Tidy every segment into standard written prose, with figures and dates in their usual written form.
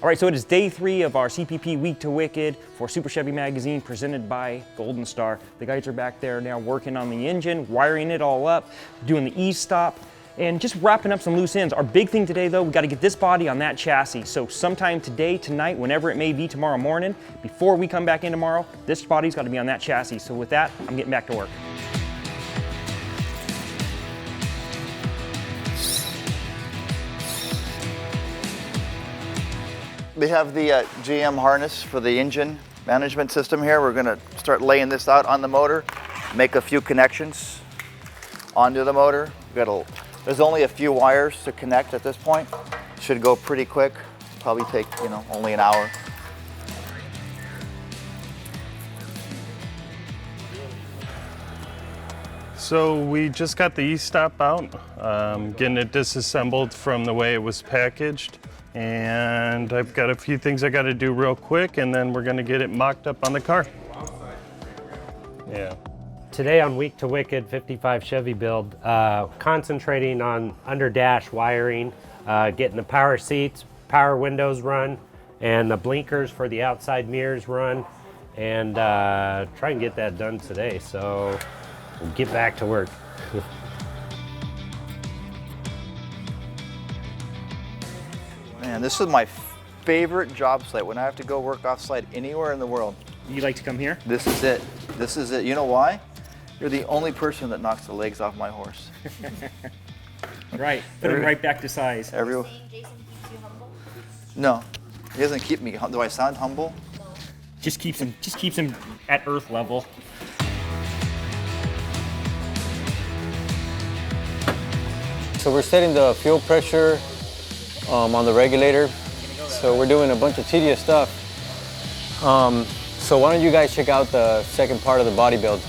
All right, so it is day 3 of our CPP Week to Wicked for Super Chevy Magazine presented by Golden Star. The guys are back there now working on the engine, wiring it all up, doing the e-stop, and just wrapping up some loose ends. Our big thing today though, we gotta get this body on that chassis. So sometime today, tonight, whenever it may be tomorrow morning, before we come back in tomorrow, this body's gotta be on that chassis. So with that, I'm getting back to work. We have the GM harness for the engine management system here. We're gonna start laying this out on the motor, make a few connections onto the motor. There's only a few wires to connect at this point. Should go pretty quick. Probably take, only an hour. So we just got the e-stop out, getting it disassembled from the way it was packaged. And I've got a few things I got to do real quick, and then we're going to get it mocked up on the car. Yeah. Today on Week to Wicked 55 Chevy build, concentrating on under dash wiring, getting the power seats, power windows run, and the blinkers for the outside mirrors run, and try and get that done today. So we'll get back to work. Man, this is my favorite job site when I have to go work off-site anywhere in the world. You like to come here? This is it. This is it. You know why? You're the only person that knocks the legs off my horse. Right. Put him right back to size. Everyone. Jason keeps you humble? No, he doesn't keep me. Do I sound humble? Just keeps him at earth level. So we're setting the fuel pressure on the regulator. So we're doing a bunch of tedious stuff. So why don't you guys check out the second part of the body build.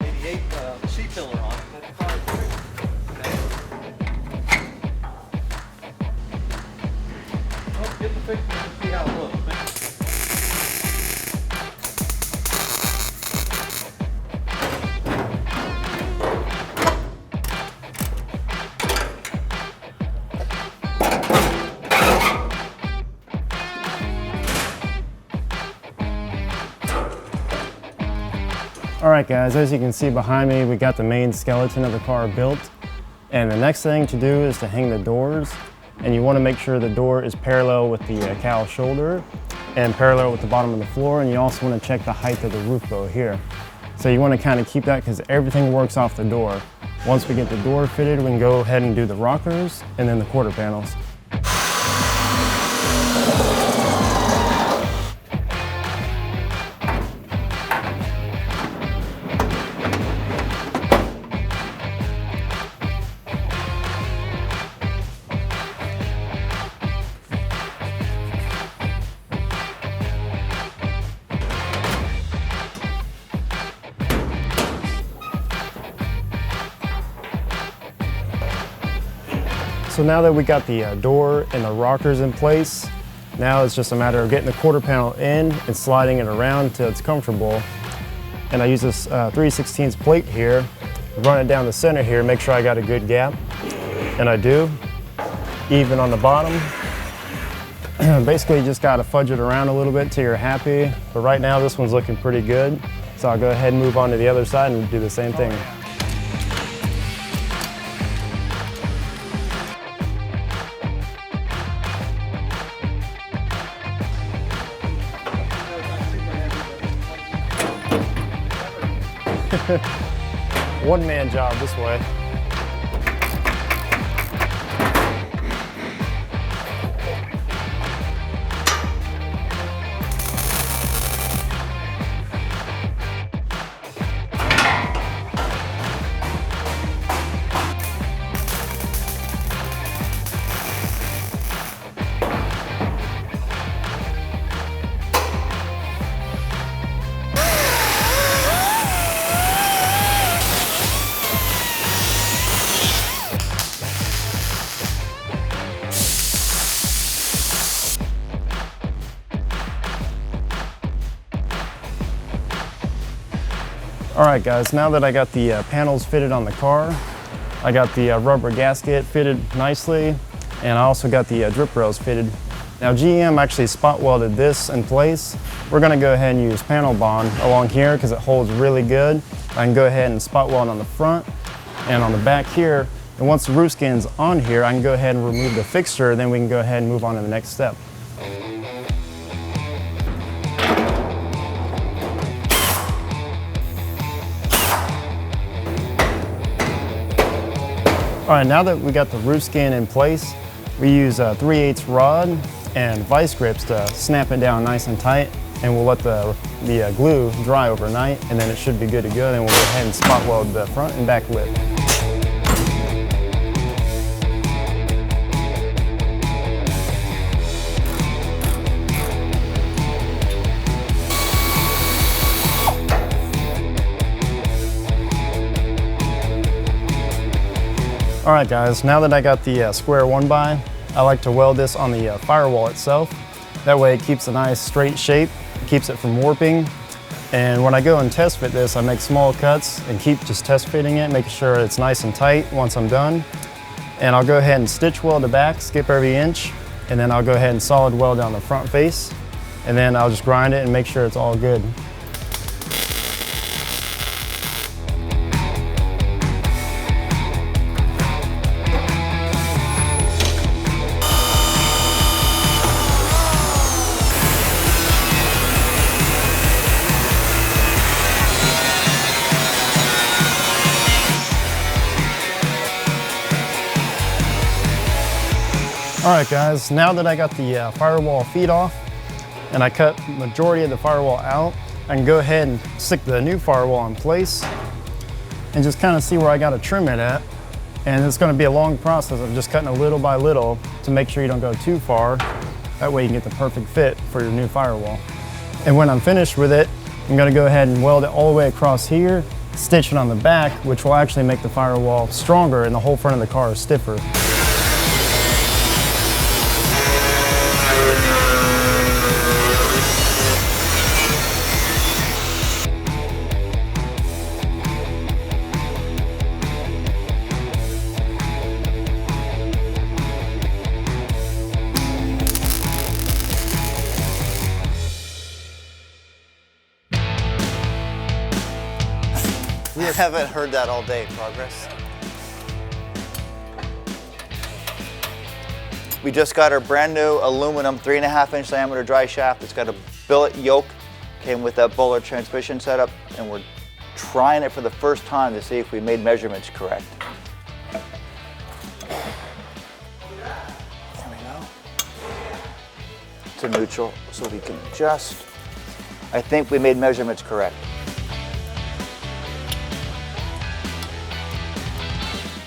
88 seat filler on. Oh, get the picture and see how it looks. All right guys, as you can see behind me, we got the main skeleton of the car built. And the next thing to do is to hang the doors. And you want to make sure the door is parallel with the cowl shoulder and parallel with the bottom of the floor. And you also want to check the height of the roof bow here. So you want to kind of keep that because everything works off the door. Once we get the door fitted, we can go ahead and do the rockers and then the quarter panels. So now that we got the door and the rockers in place, now it's just a matter of getting the quarter panel in and sliding it around until it's comfortable. And I use this 3/16 plate here, run it down the center here, make sure I got a good gap. And I do, even on the bottom. Basically you just gotta fudge it around a little bit till you're happy. But right now this one's looking pretty good. So I'll go ahead and move on to the other side and do the same thing. One-man job this way. All right guys, now that I got the panels fitted on the car, I got the rubber gasket fitted nicely, and I also got the drip rails fitted Now GM actually spot welded this in place. We're gonna go ahead and use panel bond along here because it holds really good. I can go ahead and spot weld on the front and on the back here. And once the roof skin's on here, I can go ahead and remove the fixture, then we can go ahead and move on to the next step. All right, now that we got the roof skin in place, we use a 3/8 rod and vice grips to snap it down nice and tight, and we'll let the glue dry overnight, and then it should be good to go. Then we'll go ahead and spot weld the front and back lip. All right guys, now that I got the square 1x, I like to weld this on the firewall itself. That way it keeps a nice straight shape, keeps it from warping. And when I go and test fit this, I make small cuts and keep just test fitting it, making sure it's nice and tight once I'm done. And I'll go ahead and stitch weld the back, skip every inch, and then I'll go ahead and solid weld down the front face. And then I'll just grind it and make sure it's all good. All right guys, now that I got the firewall feet off and I cut the majority of the firewall out, I can go ahead and stick the new firewall in place and just kind of see where I got to trim it at. And it's going to be a long process of just cutting a little by little to make sure you don't go too far. That way you can get the perfect fit for your new firewall. And when I'm finished with it, I'm going to go ahead and weld it all the way across here, stitch it on the back, which will actually make the firewall stronger and the whole front of the car stiffer. We haven't heard that all day, Progress. We just got our brand new aluminum 3.5-inch diameter dry shaft. It's got a billet yoke, came with that Bowler transmission setup, and we're trying it for the first time to see if we made measurements correct. There we go. To neutral, so we can adjust. I think we made measurements correct.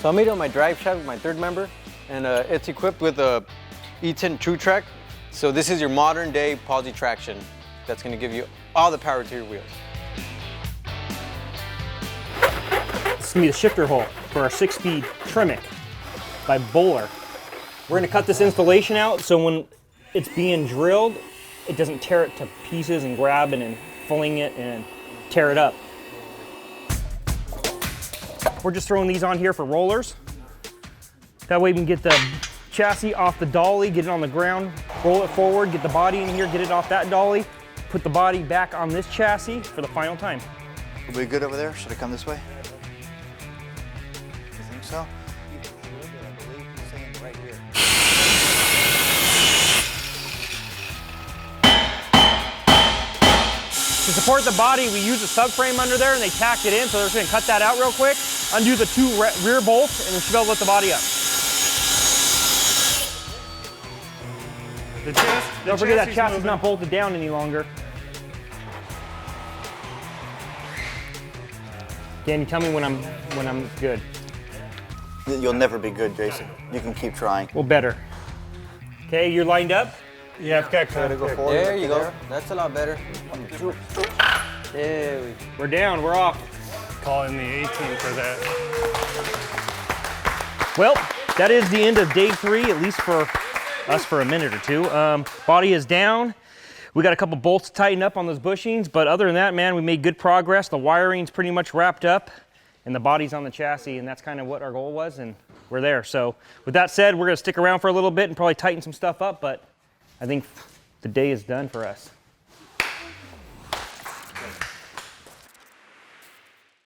So I made it on my drive shaft with my third member, and it's equipped with a E10 True Track. So this is your modern day posi traction that's going to give you all the power to your wheels. This is going to be the shifter hole for our 6-speed Trimic by Bowler. We're going to cut this installation out so when it's being drilled, it doesn't tear it to pieces and grab it and fling it and tear it up. We're just throwing these on here for rollers. That way we can get the chassis off the dolly, get it on the ground, roll it forward, get the body in here, get it off that dolly, put the body back on this chassis for the final time. Are we good over there? Should I come this way? You think so? To support the body, we use a subframe under there and they tack it in, so they're just gonna cut that out real quick, undo the 2 rear bolts, and we should be able to lift the body up. Don't forget that chassis is not bolted down any longer. Danny, tell me when I'm good. You'll never be good, Jason. You can keep trying. Well, better. Okay, you're lined up? Yeah, I've got Try to go forward. There you go. That's a lot better. There we go. We're down, we're off. Call in the 18 for that. Well, that is the end of day 3, at least for us for a minute or two. Body is down. We got a couple bolts to tighten up on those bushings, but other than that, man, we made good progress. The wiring's pretty much wrapped up and the body's on the chassis, and that's kind of what our goal was, and we're there. So with that said, we're gonna stick around for a little bit and probably tighten some stuff up, but I think the day is done for us.